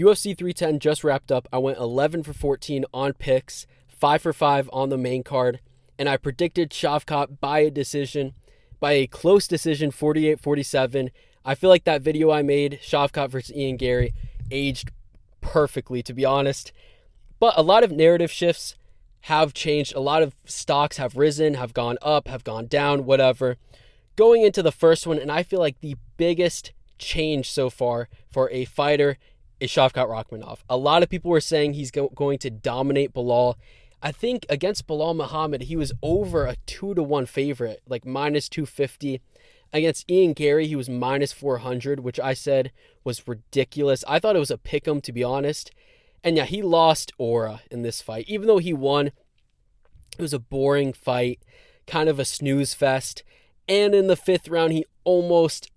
UFC 310 just wrapped up. I went 11 for 14 on picks, 5 for 5 on the main card, and I predicted Shavkat by a close decision, 48-47. I feel like that video I made, Shavkat versus Ian Gary, aged perfectly, to be honest. But a lot of narrative shifts have changed. A lot of stocks have risen, have gone up, have gone down, whatever. Going into the first one, and I feel like the biggest change so far for a fighter is Shavkat Rakhmonov. A lot of people were saying he's going to dominate Belal. I think against Belal Muhammad, he was over a 2-1 favorite, like minus 250. Against Ian Gary, he was minus 400, which I said was ridiculous. I thought it was a pick'em, to be honest. And yeah, he lost aura in this fight. Even though he won, it was a boring fight, kind of a snooze fest. And in the 5th round, he almost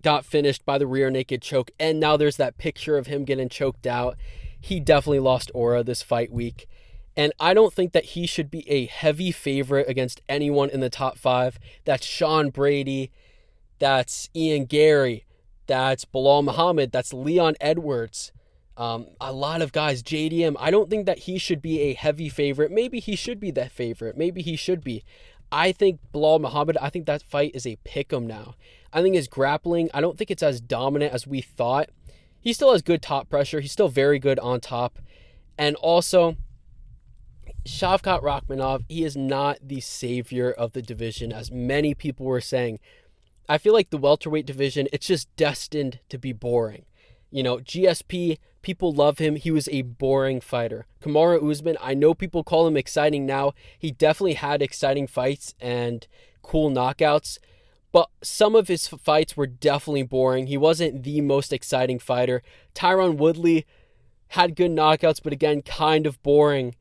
got finished by the rear naked choke. And now there's that picture of him getting choked out. He definitely lost aura this fight week. And I don't think that he should be a heavy favorite against anyone in the top 5. That's Sean Brady. That's Ian Gary. That's Belal Muhammad. That's Leon Edwards. A lot of guys. JDM. I don't think that he should be a heavy favorite. Maybe he should be that favorite. Maybe he should be. I think Belal Muhammad, I think that fight is a pick'em now. I think his grappling, I don't think it's as dominant as we thought. He still has good top pressure. He's still very good on top. And also, Shavkat Rakhmonov, he is not the savior of the division, as many people were saying. I feel like the welterweight division, it's just destined to be boring. You know, GSP, people love him. He was a boring fighter. Kamaru Usman, I know people call him exciting now. He definitely had exciting fights and cool knockouts, but some of his fights were definitely boring. He wasn't the most exciting fighter. Tyron Woodley had good knockouts, but again, kind of boring.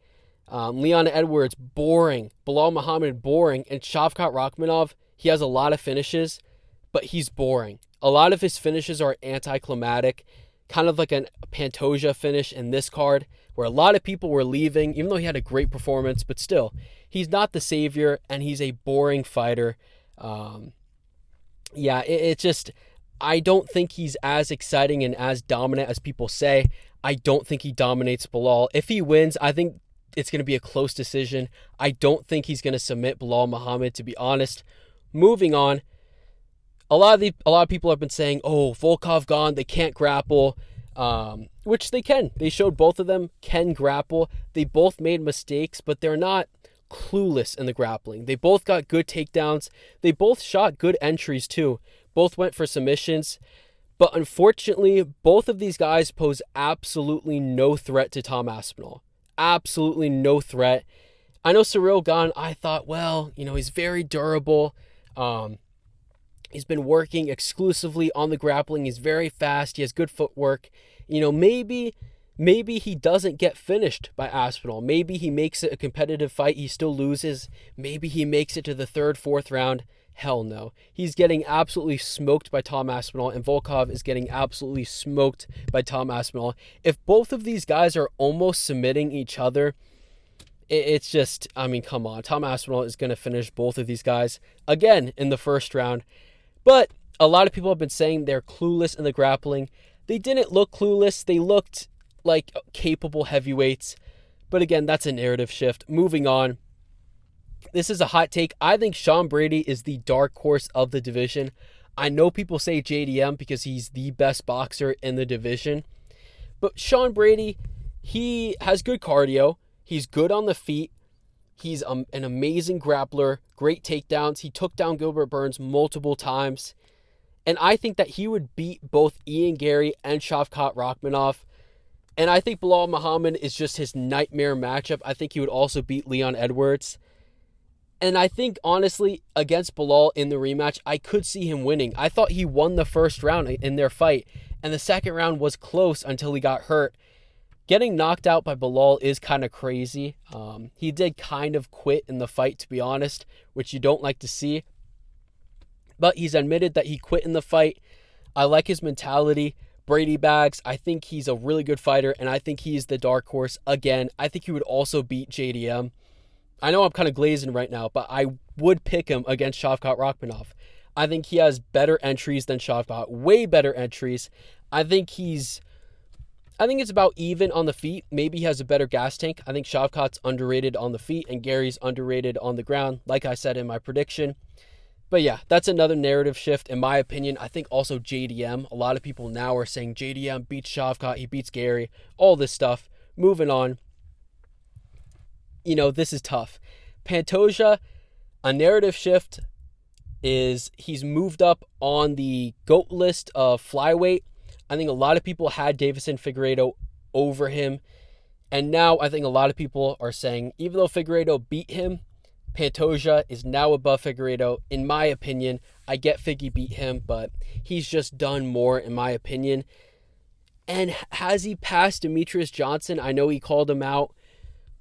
Leon Edwards, boring. Belal Muhammad, boring. And Shavkat Rakhmonov, he has a lot of finishes, but he's boring. A lot of his finishes are anticlimactic, kind of like a Pantoja finish in this card, where a lot of people were leaving, even though he had a great performance, but still, he's not the savior, and he's a boring fighter. It's just, I don't think he's as exciting and as dominant as people say. I don't think he dominates Belal. If he wins, I think it's going to be a close decision. I don't think he's going to submit Belal Muhammad, to be honest. Moving on, a lot of people have been saying, oh, Volkov gone, they can't grapple, which they can. They showed both of them can grapple. They both made mistakes, but they're not clueless in the grappling. They both got good takedowns. They both shot good entries too. Both went for submissions. But unfortunately, both of these guys pose absolutely no threat to Tom Aspinall. Absolutely no threat. I know Ciryl Gane, I thought, well, he's very durable. He's been working exclusively on the grappling. He's very fast. He has good footwork. Maybe he doesn't get finished by Aspinall. Maybe he makes it a competitive fight. He still loses. Maybe he makes it to the 3rd, 4th round. Hell no. He's getting absolutely smoked by Tom Aspinall, and Volkov is getting absolutely smoked by Tom Aspinall. If both of these guys are almost submitting each other, it's just, come on. Tom Aspinall is going to finish both of these guys again in the 1st round. But a lot of people have been saying they're clueless in the grappling. They didn't look clueless. They looked like capable heavyweights. But again, that's a narrative shift. Moving on. This is a hot take. I think Sean Brady is the dark horse of the division. I know people say JDM because he's the best boxer in the division. But Sean Brady, he has good cardio. He's good on the feet. He's an amazing grappler, great takedowns. He took down Gilbert Burns multiple times. And I think that he would beat both Ian Gary and Shavkat Rakhmonov. And I think Belal Muhammad is just his nightmare matchup. I think he would also beat Leon Edwards. And I think, honestly, against Belal in the rematch, I could see him winning. I thought he won the 1st round in their fight. And the 2nd round was close until he got hurt. Getting knocked out by Belal is kind of crazy. He did kind of quit in the fight, to be honest, which you don't like to see. But he's admitted that he quit in the fight. I like his mentality. Brady bags, I think he's a really good fighter, and I think he's the dark horse. Again, I think he would also beat JDM. I know I'm kind of glazing right now, but I would pick him against Shavkat Rakhmonov. I think he has better entries than Shavkat, way better entries. I think he's I think it's about even on the feet. Maybe he has a better gas tank. I think Shavkat's underrated on the feet and Gary's underrated on the ground, like I said in my prediction. But yeah, that's another narrative shift in my opinion. I think also JDM. A lot of people now are saying JDM beats Shavkat, he beats Gary, all this stuff. Moving on. This is tough. Pantoja, a narrative shift is he's moved up on the GOAT list of flyweight. I think a lot of people had Davison Figueiredo over him. And now I think a lot of people are saying, even though Figueiredo beat him, Pantoja is now above Figueiredo. In my opinion, I get Figgy beat him, but he's just done more in my opinion. And has he passed Demetrius Johnson? I know he called him out.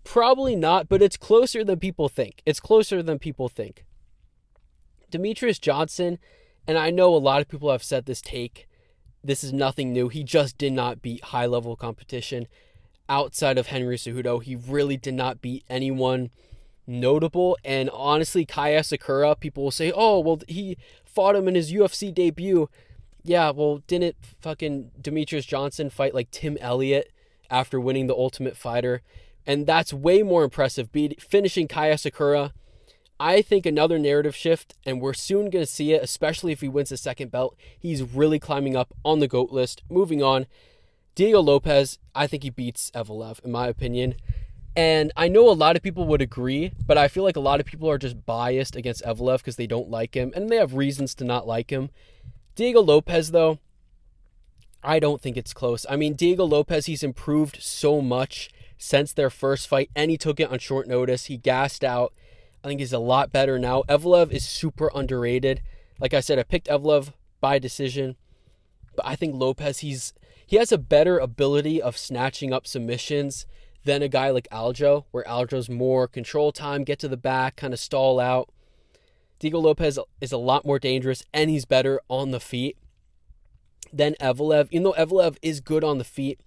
Probably not, but it's closer than people think. Demetrius Johnson, and I know a lot of people have said this take. This is nothing new. He just did not beat high-level competition outside of Henry Cejudo. He really did not beat anyone notable. And honestly, Kai Asakura, people will say, oh, well, he fought him in his UFC debut. Yeah, well, didn't fucking Demetrius Johnson fight like Tim Elliott after winning the Ultimate Fighter? And that's way more impressive, finishing Kai Asakura. I think another narrative shift, and we're soon going to see it, especially if he wins the second belt. He's really climbing up on the GOAT list. Moving on, Diego Lopes, I think he beats Evloev, in my opinion. And I know a lot of people would agree, but I feel like a lot of people are just biased against Evloev because they don't like him, and they have reasons to not like him. Diego Lopes, though, I don't think it's close. I mean, Diego Lopes, he's improved so much since their first fight, and he took it on short notice. He gassed out. I think he's a lot better now. Evloev is super underrated. Like I said, I picked Evloev by decision, but I think Lopes, he has a better ability of snatching up submissions than a guy like Aljo, where Aljo's more control time, get to the back, kind of stall out. Diego Lopes is a lot more dangerous, and he's better on the feet than Evloev. Even though Evloev is good on the feet,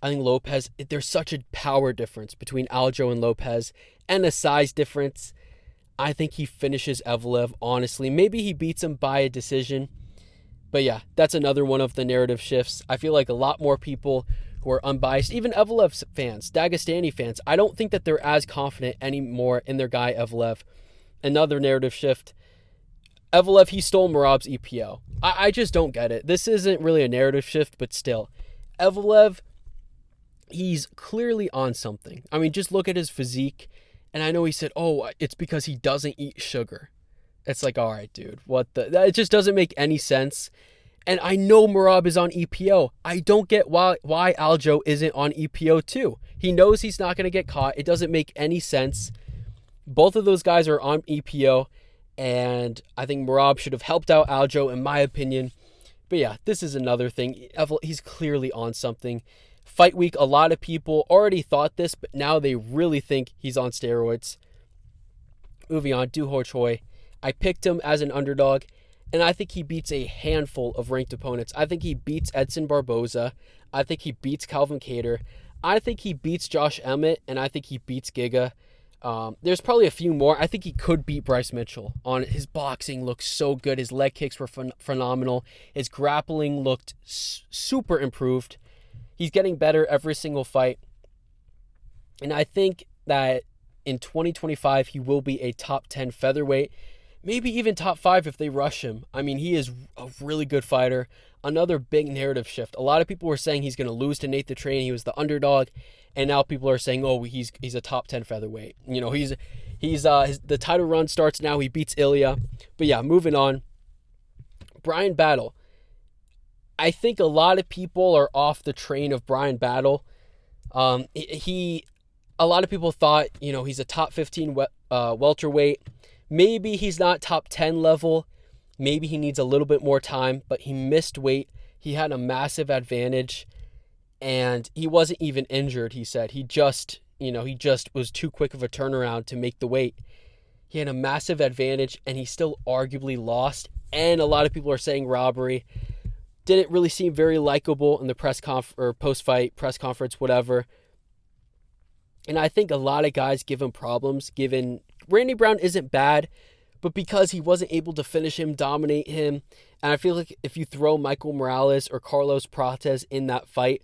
I think Lopes, there's such a power difference between Aljo and Lopes and a size difference. I think he finishes Evloev, honestly. Maybe he beats him by a decision. But yeah, that's another one of the narrative shifts. I feel like a lot more people who are unbiased, even Evloev fans, Dagestani fans, I don't think that they're as confident anymore in their guy Evloev. Another narrative shift. Evloev, he stole Merab's EPO. I just don't get it. This isn't really a narrative shift, but still. Evloev, he's clearly on something. I mean, just look at his physique. And I know he said, oh, it's because he doesn't eat sugar. It's like, all right, dude, it just doesn't make any sense. And I know Merab is on EPO. I don't get why Aljo isn't on EPO too. He knows he's not going to get caught. It doesn't make any sense. Both of those guys are on EPO. And I think Merab should have helped out Aljo, in my opinion. But yeah, this is another thing. He's clearly on something. Fight week, a lot of people already thought this, but now they really think he's on steroids. Moving on, Ho Choi. I picked him as an underdog, and I think he beats a handful of ranked opponents. I think he beats Edson Barboza. I think he beats Calvin Kattar. I think he beats Josh Emmett, and I think he beats Giga. There's probably a few more. I think he could beat Bryce Mitchell. His boxing looked so good. His leg kicks were phenomenal. His grappling looked super improved. He's getting better every single fight. And I think that in 2025, he will be a top 10 featherweight. Maybe even top 5 if they rush him. I mean, he is a really good fighter. Another big narrative shift. A lot of people were saying he's going to lose to Nate the Train. He was the underdog. And now people are saying, oh, he's a top 10 featherweight. You know, the title run starts now. He beats Ilya. But yeah, moving on. Bryan Battle. I think a lot of people are off the train of Bryan Battle. A lot of people thought, he's a top 15 welterweight. Maybe he's not top 10 level. Maybe he needs a little bit more time, but he missed weight. He had a massive advantage, and he wasn't even injured, he said. He just was too quick of a turnaround to make the weight. He had a massive advantage, and he still arguably lost. And a lot of people are saying robbery. Didn't really seem very likable in the post-fight press conference, whatever. And I think a lot of guys give him problems, given Randy Brown isn't bad, but because he wasn't able to finish him, dominate him. And I feel like if you throw Michael Morales or Carlos Prates in that fight,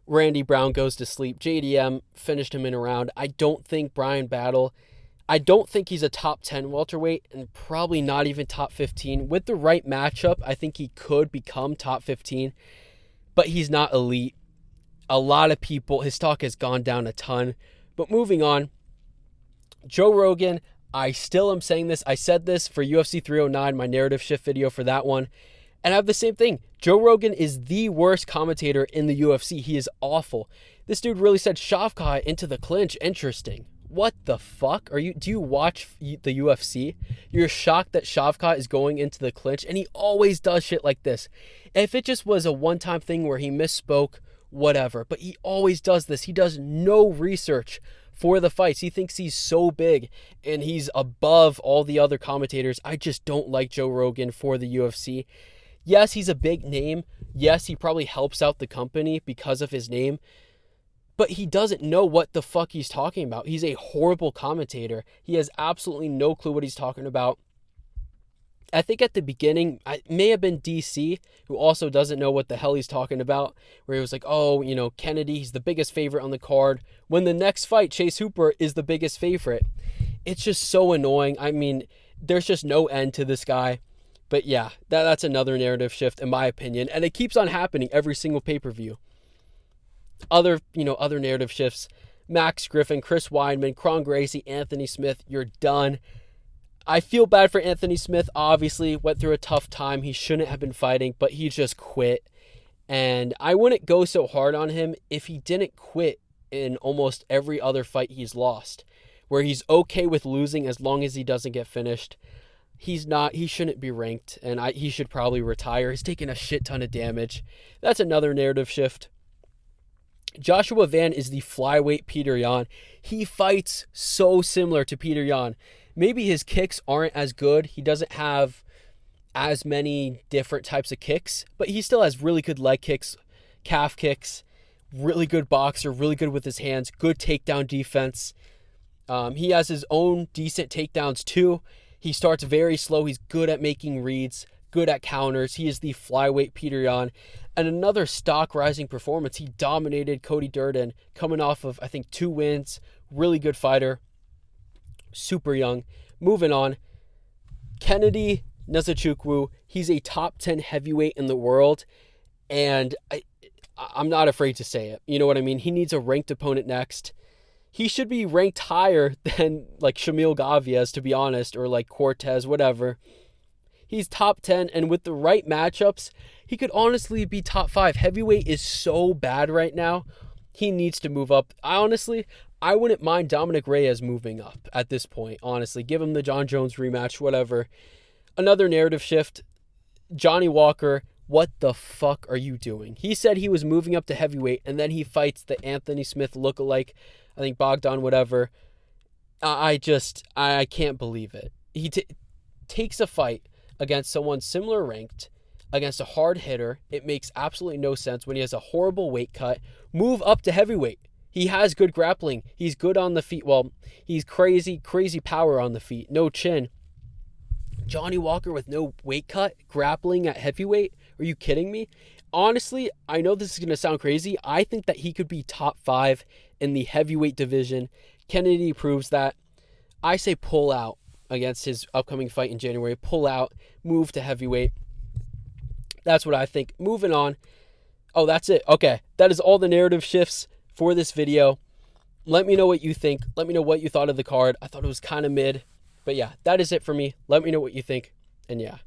Randy Brown goes to sleep. JDM finished him in a round. I don't think I don't think he's a top 10 welterweight, and probably not even top 15. With the right matchup, I think he could become top 15, but he's not elite. A lot of people, his stock has gone down a ton. But moving on, Joe Rogan, I still am saying this. I said this for UFC 309, my narrative shift video for that one. And I have the same thing. Joe Rogan is the worst commentator in the UFC. He is awful. This dude really said Shavkat into the clinch. Interesting. What the fuck? Do you watch the UFC? You're shocked that Shavkat is going into the clinch, and he always does shit like this. If it just was a one-time thing where he misspoke, whatever. But he always does this. He does no research for the fights. He thinks he's so big and he's above all the other commentators. I just don't like Joe Rogan for the UFC. Yes, he's a big name. Yes, he probably helps out the company because of his name. But he doesn't know what the fuck he's talking about. He's a horrible commentator. He has absolutely no clue what he's talking about. I think at the beginning, it may have been DC, who also doesn't know what the hell he's talking about, where he was like, oh, Kennedy, he's the biggest favorite on the card, when the next fight, Chase Hooper, is the biggest favorite. It's just so annoying. I mean, there's just no end to this guy. But yeah, that's another narrative shift, in my opinion, and it keeps on happening every single pay-per-view. Other narrative shifts, Max Griffin, Chris Weidman, Kron Gracie, Anthony Smith, you're done. I feel bad for Anthony Smith, obviously, went through a tough time. He shouldn't have been fighting, but he just quit. And I wouldn't go so hard on him if he didn't quit in almost every other fight he's lost, where he's okay with losing as long as he doesn't get finished. He shouldn't be ranked, and he should probably retire. He's taking a shit ton of damage. That's another narrative shift. Joshua Van is the flyweight Petr Yan. He fights so similar to Petr Yan. Maybe his kicks aren't as good. He doesn't have as many different types of kicks, but he still has really good leg kicks, calf kicks, really good boxer, really good with his hands, good takedown defense. He has his own decent takedowns too. He starts very slow. He's good at making reads, good at counters. He is the flyweight Petr Yan. And another stock rising performance. He dominated Cody Durden, coming off of, I think, 2 wins. Really good fighter. Super young. Moving on. Kennedy Nzechukwu. He's a top 10 heavyweight in the world. And I'm not afraid to say it. You know what I mean? He needs a ranked opponent next. He should be ranked higher than like Shamil Gavias, to be honest, or like Cortez, whatever. He's top 10, and with the right matchups, he could honestly be top 5. Heavyweight is so bad right now. He needs to move up. I wouldn't mind Dominic Reyes moving up at this point, honestly. Give him the John Jones rematch, whatever. Another narrative shift. Johnny Walker, what the fuck are you doing? He said he was moving up to heavyweight, and then he fights the Anthony Smith lookalike, I think Bogdan, whatever. I can't believe it. He takes a fight against someone similar ranked, against a hard hitter. It makes absolutely no sense when he has a horrible weight cut. Move up to heavyweight. He has good grappling. He's good on the feet. Well, he's crazy power on the feet. No chin. Johnny Walker with no weight cut, grappling at heavyweight? Are you kidding me? Honestly, I know this is going to sound crazy. I think that he could be top 5 in the heavyweight division. Kennedy proves that. I say pull out against his upcoming fight in January. Pull out, move to heavyweight. That's what I think. Moving on. Oh, that's it. Okay, that is all the narrative shifts for this video. Let me know what you think. Let me know what you thought of the card. I thought it was kind of mid. But yeah, that is it for me. Let me know what you think. And yeah.